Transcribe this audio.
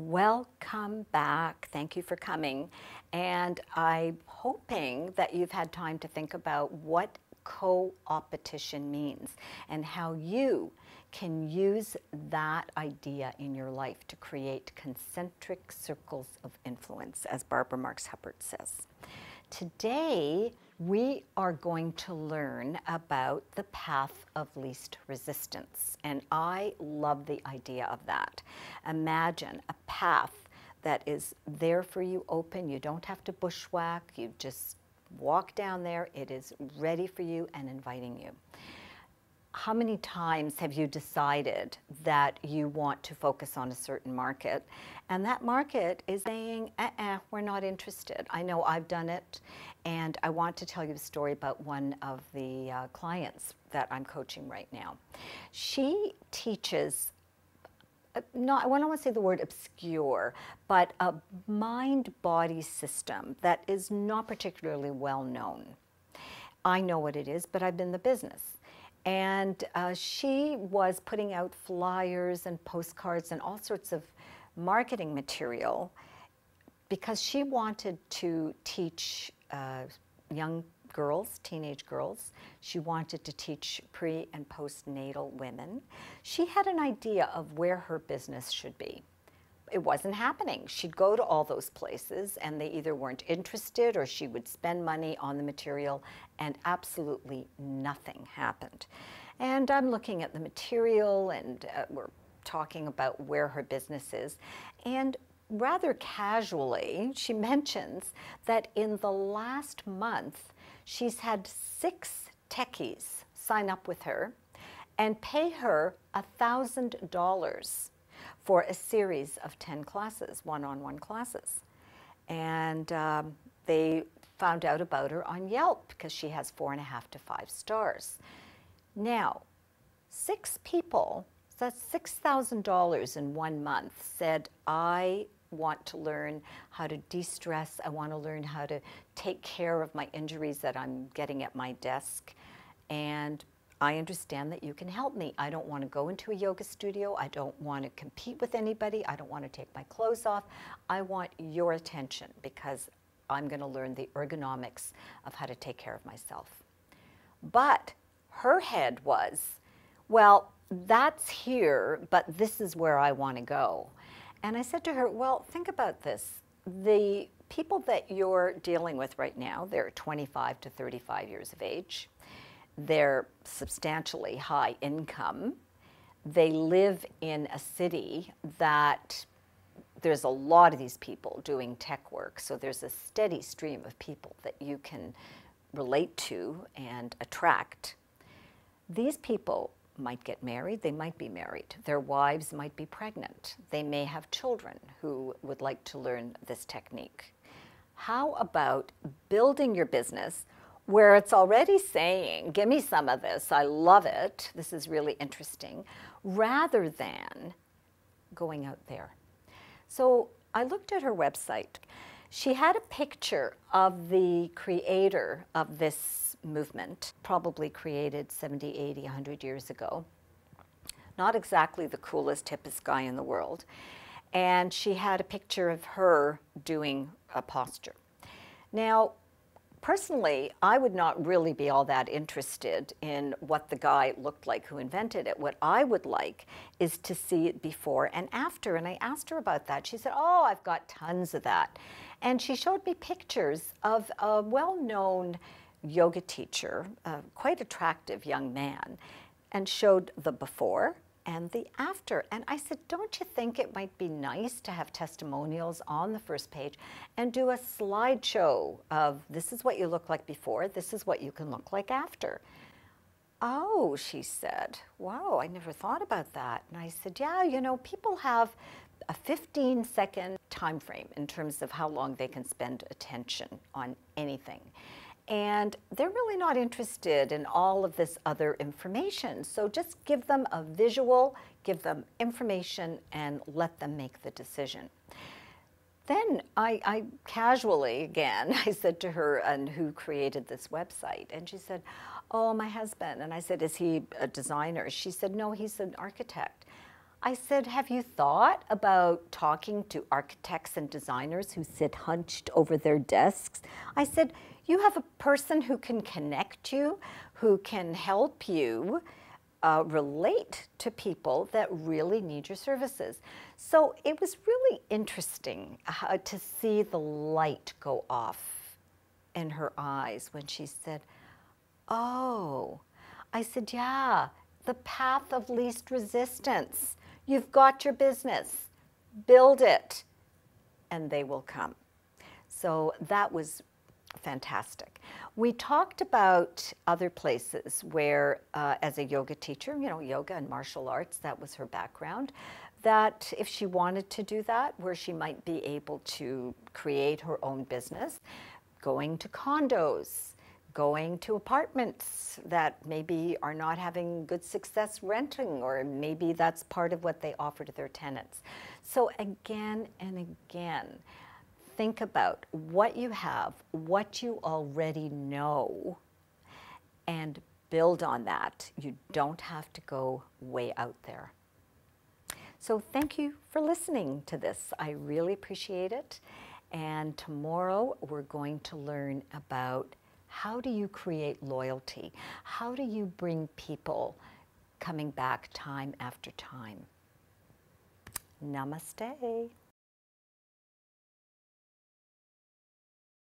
Welcome back. Thank you for coming. And I'm hoping that you've had time to think about what co-opetition means and how you can use that idea in your life to create concentric circles of influence, as Barbara Marx Hubbard says. Today, we are going to learn about the path of least resistance, and I love the idea of that. Imagine a path that is there for you, open. You don't have to bushwhack. You just walk down there. It is ready for you and inviting you. How many times have you decided that you want to focus on a certain market and that market is saying, we're not interested? I know I've done it, and I want to tell you a story about one of the clients that I'm coaching right now. She teaches, I don't want to say the word obscure, but a mind-body system that is not particularly well known. I know what it is, but I've been in the business. And she was putting out flyers and postcards and all sorts of marketing material because she wanted to teach young girls, teenage girls. She wanted to teach pre- and postnatal women. She had an idea of where her business should be. It wasn't happening. She'd go to all those places and they either weren't interested or she would spend money on the material and absolutely nothing happened. And I'm looking at the material and we're talking about where her business is. And rather casually, she mentions that in the last month, she's had 6 techies sign up with her and pay her $1,000 for a series of 10 classes, one-on-one classes. And they found out about her on Yelp because she has 4.5 to 5 stars. Now, 6 people, so that's $6,000 in 1 month, said, I want to learn how to de-stress. I want to learn how to take care of my injuries that I'm getting at my desk. And I understand that you can help me. I don't want to go into a yoga studio. I don't want to compete with anybody. I don't want to take my clothes off. I want your attention because I'm going to learn the ergonomics of how to take care of myself. But her head was, well, that's here, but this is where I want to go. And I said to her, well, think about this. The people that you're dealing with right now, they're 25 to 35 years of age. They're substantially high income. They live in a city that there's a lot of these people doing tech work. So there's a steady stream of people that you can relate to and attract. These people might get married. They might be married. Their wives might be pregnant. They may have children who would like to learn this technique. How about building your business where it's already saying, give me some of this, I love it, this is really interesting, rather than going out there. So I looked at her website. She had a picture of the creator of this movement, probably created 70, 80, 100 years ago. Not exactly the coolest, hippest guy in the world. And she had a picture of her doing a posture. Now, personally, I would not really be all that interested in what the guy looked like who invented it. What I would like is to see it before and after. And I asked her about that. She said, oh, I've got tons of that. And she showed me pictures of a well-known yoga teacher, a quite attractive young man, and showed the before and the after. And I said, don't you think it might be nice to have testimonials on the first page and do a slideshow of this is what you look like before, this is what you can look like after? Oh, she said, wow, I never thought about that. And I said, yeah, you know, people have a 15-second time frame in terms of how long they can spend attention on anything. And they're really not interested in all of this other information. So just give them a visual, give them information, and let them make the decision. Then I casually, again, I said to her, and who created this website? And she said, oh, my husband. And I said, is he a designer? She said, no, he's an architect. I said, have you thought about talking to architects and designers who sit hunched over their desks? I said, you have a person who can connect you, who can help you relate to people that really need your services. So it was really interesting to see the light go off in her eyes when she said, oh. I said, yeah, the path of least resistance. You've got your business, build it, and they will come. So that was fantastic. We talked about other places where, as a yoga teacher, you know, yoga and martial arts, that was her background, that if she wanted to do that, where she might be able to create her own business, going to condos, going to apartments that maybe are not having good success renting, or maybe that's part of what they offer to their tenants. So again and again, think about what you have, what you already know, and build on that. You don't have to go way out there. So thank you for listening to this. I really appreciate it. And tomorrow we're going to learn about how do you create loyalty? How do you bring people coming back time after time? Namaste.